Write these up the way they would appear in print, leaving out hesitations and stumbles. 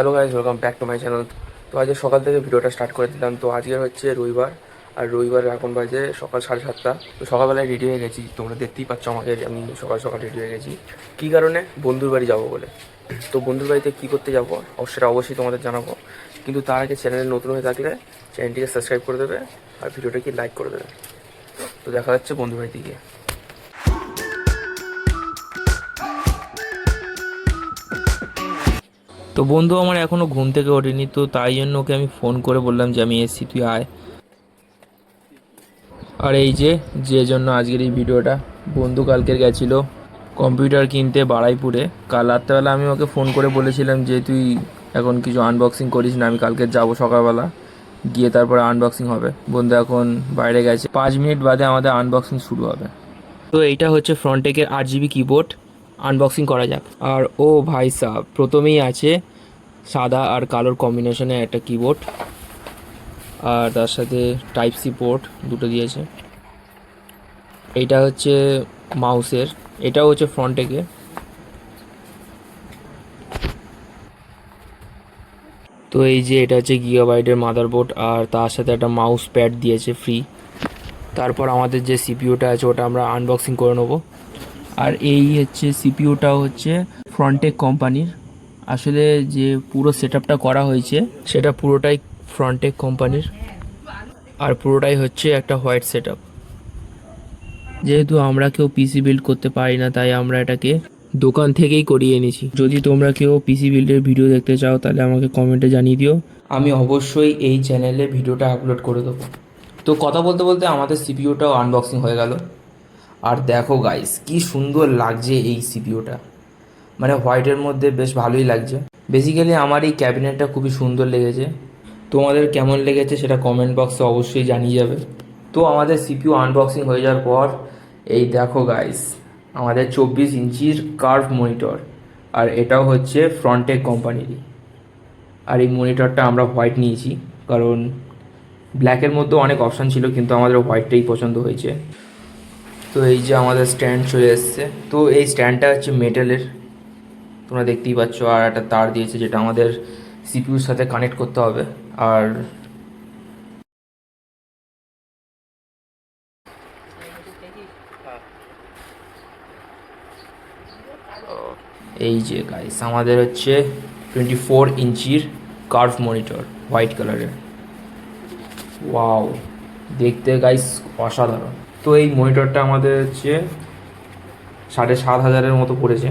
Hello guys, welcome back to my channel. তো আজকে সকাল থেকে ভিডিওটা স্টার্ট করে দিলাম। তো আজকে হচ্ছে রবিবার, আর রবিবার এখন বাজে সকাল 7:30। তো সকালবেলায় রেডি হয়ে গেছি, তোমরা দেখতেই পাচ্ছ আমাকে, আমি সকাল সকাল রেডি হয়ে গেছি। কী কারণে? বন্ধুর বাড়ি যাবো বলে। তো বন্ধুর বাড়িতে কী করতে যাবো সেটা অবশ্যই তোমাদের জানাবো, কিন্তু তার আগে চ্যানেলে নতুন হয়ে থাকলে চ্যানেলটিকে সাবস্ক্রাইব করে দেবে আর ভিডিওটাকে লাইক করে দেবে। তো দেখা যাচ্ছে বন্ধুর বাড়িতে গিয়ে। তো বন্ধু আমার এখনও ঘুম থেকে ওঠেনি, তো তাই জন্য ওকে আমি ফোন করে বললাম যে আমি এসছি, তুই আয়। আর এই যে যে জন্য আজকের এই ভিডিওটা, বন্ধু কালকের গেছিলো কম্পিউটার কিনতে বাড়াইপুরে। কাল রাত্রেবেলা আমি ওকে ফোন করে বলেছিলাম যে তুই এখন কিছু আনবক্সিং করিস না, আমি কালকে যাবো সকালবেলা, গিয়ে তারপরে আনবক্সিং হবে। বন্ধু এখন বাইরে গেছে, 5 মিনিট বাদে আমাদের আনবক্সিং শুরু হবে। তো এইটা হচ্ছে ফ্রন্টেকের 8 GB কিবোর্ড, আনবক্সিং করা যাক। আর ও ভাই সাহ, প্রথমেই আছে সাদা আর কালোর কম্বিনেশনে একটা কিবোর্ড, আর তার সাথে টাইপ সি পোর্ট দুটো দিয়েছে। এইটা হচ্ছে মাউসের, এটাও হচ্ছে ফ্রন্টেকে। তো এই যে এটা হচ্ছে গিগাবাইটের মাদারবোর্ড, আর তার সাথে একটা মাউস প্যাড দিয়েছে ফ্রি। তারপর আমাদের যে সিপিইউটা আছে ওটা আমরা আনবক্সিং করে নেবো। আর এই হচ্ছে সিপিইউটাও হচ্ছে ফ্রন্টেক কোম্পানির। আসলে যে পুরো সেটআপটা করা হয়েছে সেটা পুরোটাই ফ্রন্টেক কোম্পানির, আর পুরোটাই হচ্ছে একটা হোয়াইট সেটআপ। যেহেতু আমরা কেউ পিসি বিল্ড করতে পারি না, তাই আমরা এটাকে দোকান থেকেই করিয়ে এনেছি। যদি তোমরা কেউ পিসি বিল্ডের ভিডিও দেখতে চাও তাহলে আমাকে কমেন্টে জানিয়ে দিও, আমি অবশ্যই এই চ্যানেলে ভিডিওটা আপলোড করে দেবো। তো কথা বলতে বলতে আমাদের সিপিইউটাও আনবক্সিং হয়ে গেল। আর দেখো গাইস, কি সুন্দর লাগছে এই সিপিইউটা, মানে হোয়াইটের মধ্যে বেশ ভালোই লাগছে। বেসিক্যালি আমার এই ক্যাবিনেটটা খুবই সুন্দর লেগেছে। তোমাদের কেমন লেগেছে সেটা কমেন্ট বক্সে অবশ্যই জানিয়ে যাবে। তো আমাদের সিপিইউ আনবক্সিং হয়ে যাওয়ার পর এই দেখো গাইস, আমাদের 24 ইঞ্চির কার্ভ মনিটর, আর এটাও হচ্ছে ফ্রন্টেক কোম্পানিরই। আর এই মনিটরটা আমরা হোয়াইট নিয়েছি, কারণ ব্ল্যাকের মধ্যেও অনেক অপশান ছিল, কিন্তু আমাদের হোয়াইটটাই পছন্দ হয়েছে। তো এই যে আমাদের স্ট্যান্ড চলে এসছে। তো এই স্ট্যান্ডটা হচ্ছে মেটালের, তোমরা দেখতেই পাচ্ছ, আর একটা তার দিয়েছে যেটা আমাদের সিপিইউর সাথে কানেক্ট করতে হবে। আর এই যে গাইস, আমাদের হচ্ছে 24 ইঞ্চির কার্ভ মনিটর, হোয়াইট কালারের। ওয়াও, দেখতে গাইস অসাধারণ। তো এই মনিটরটা আমাদের হচ্ছে 7,500 মতো পড়েছে।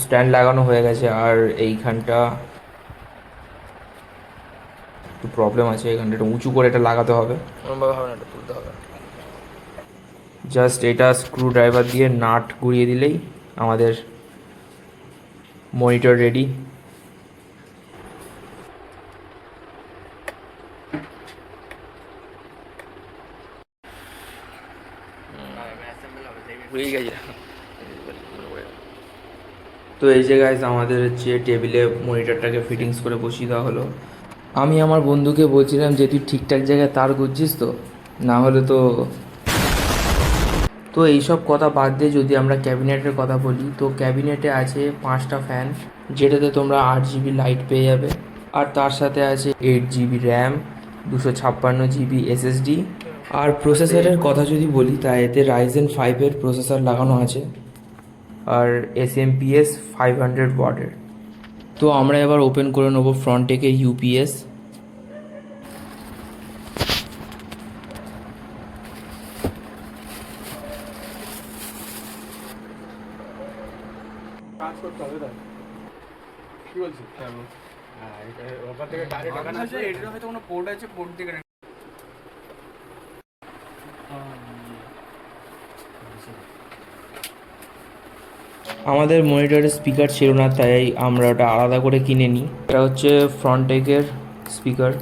স্ট্যান্ড লাগানো হয়ে গেছে, আর এইখানটা একটু প্রবলেম আছে, এখানটা একটু উঁচু করে এটা লাগাতে হবে, ওরকমভাবে হবে না, এটা তুলতে হবে। জাস্ট এটা স্ক্রু ড্রাইভার দিয়ে নাট ঘুরিয়ে দিলেই আমাদের মনিটর রেডি। তো এই যে গাইস, আমাদের হচ্ছে টেবিলে মনিটরটাকে ফিটিংস করে বসিয়ে দেওয়া হলো। আমি আমার বন্ধুকে বলছিলাম যে তুই ঠিকঠাক জায়গায় তার গুঁজছিস তো, না হলে তো। তো এইসব কথা বাদ দিয়ে যদি আমরা ক্যাবিনেটের কথা বলি, তো ক্যাবিনেটে আছে 5টা ফ্যান, যেটাতে তোমরা 8 GB লাইট পেয়ে যাবে। আর তার সাথে আছে 8 GB র্যাম, 256 GB SSD। আর প্রসেসরের কথা যদি বলি, তা এতে Ryzen 5-এর প্রসেসর লাগানো আছে, আর SMPS 500 ওয়াটের। তো আমরা এবার ওপেন করে নেবো ফ্রন্টেকের ইউপিএস। কাজ করতে হবে তাই কি বলছিস? হ্যাঁ, এটা ওখান থেকে ডাইরেক্ট লাগানো আছে, এটার হয়তো কোনো পোর্ট আছে, পোর্ট থেকে আমাদের মনিটরের স্পিকার ছিল না, তাই আমরা ওটা আলাদা করে কিনে নিই। এটা হচ্ছে ফ্রন্টেকের স্পিকার।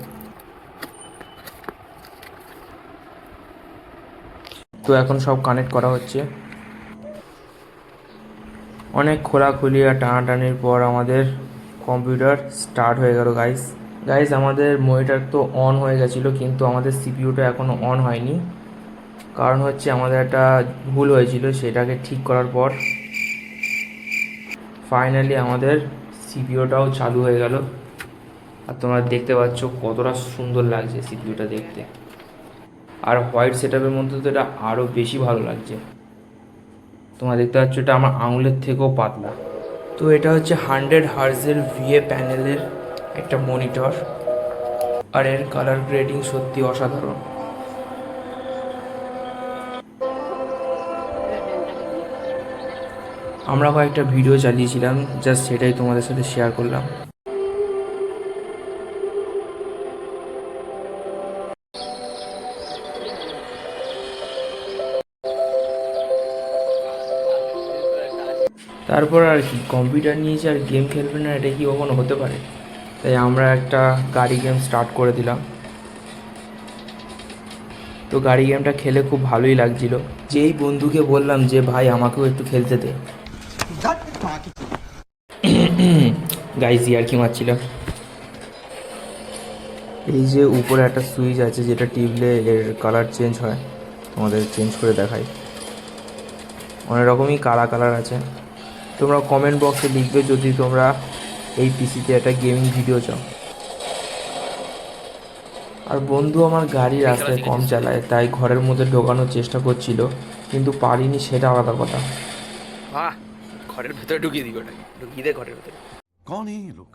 তো এখন সব কানেক্ট করা হচ্ছে। অনেক খোলাখুলি আর টানাটানির পর আমাদের কম্পিউটার স্টার্ট হয়ে গেল গাইস। গাইস আমাদের মনিটর তো অন হয়ে গেছিলো, কিন্তু আমাদের সিপিইউটা এখনও অন হয়নি। কারণ হচ্ছে আমাদের একটা ভুল হয়েছিল, সেটাকে ঠিক করার পর ফাইনালি আমাদের সিপিইউটাও চালু হয়ে গেল। আর তোমরা দেখতে পাচ্ছ কতটা সুন্দর লাগছে সিপিইউটা দেখতে। আর হোয়াইট সেটআপের মধ্যে তো এটা আরও বেশি ভালো লাগছে। তোমরা দেখতে পাচ্ছ এটা আমার আঙুলের থেকেও পাতলা। তো এটা হচ্ছে 100 হার্জের ভিএ প্যানেলের একটা মনিটর, আর এর কালার গ্রেডিং সত্যি অসাধারণ। আমরা কয়েকটা ভিডিও চালিয়েছিলাম, জাস্ট সেটাই তোমাদের সাথে শেয়ার করলাম। তারপর আর কি, কম্পিউটার নিয়েছে আর গেম খেলবে না, এটা কি কখনো হতে পারে? তাই আমরা একটা গাড়ি গেম স্টার্ট করে দিলাম। তো গাড়ি গেমটা খেলে খুব ভালোই লাগছিল। যেই বন্ধুকে বললাম যে ভাই আমাকেও একটু খেলতে দে, গাইজ আর কি মারছিলাম। এই যে উপরে একটা সুইচ আছে যেটা টিপলে এর কালার চেঞ্জ হয়, তোমাদের চেঞ্জ করে দেখাই। অনেক রকমই কালা কালার আছে। তোমরা কমেন্ট বক্সে লিখবে যদি তোমরা এই পিসিতে একটা গেমিং ভিডিও চাও। আর বন্ধু আমার গাড়ি রাস্তায় কম চালায়, তাই ঘরের মধ্যে ঢোকানোর চেষ্টা করছিল, কিন্তু পারিনি, সেটা আলাদা কথা। ঘরের ভেতরে ঢুকিয়ে দিই, ওটা ঢুকিয়ে দে ঘরের ভেতরে। कौन है ये लोग?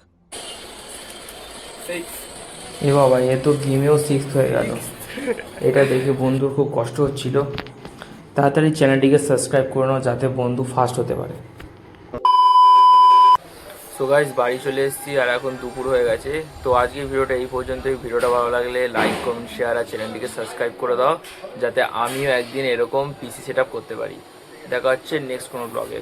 এ বাবা, এ তো গেমেও সিক্স হয়ে গেল। এটা দেখে বন্ধুর খুব কষ্ট হচ্ছিল। তাড়াতাড়ি চ্যানেলটিকে সাবস্ক্রাইব করে নাও যাতে বন্ধু ফার্স্ট হতে পারে। সো গাইস বাড়ি চলে এসেছি আর এখন দুপুর হয়ে গেছে। তো আজকের ভিডিওটা এই পর্যন্তই। ভিডিওটা ভালো লাগলে লাইক কমেন্ট শেয়ার আর চ্যানেলটিকে সাবস্ক্রাইব করে দাও, যাতে আমিও একদিন এরকম পিসি সেট আপ করতে পারি। দেখা হচ্ছে নেক্সট কোনো ব্লগে।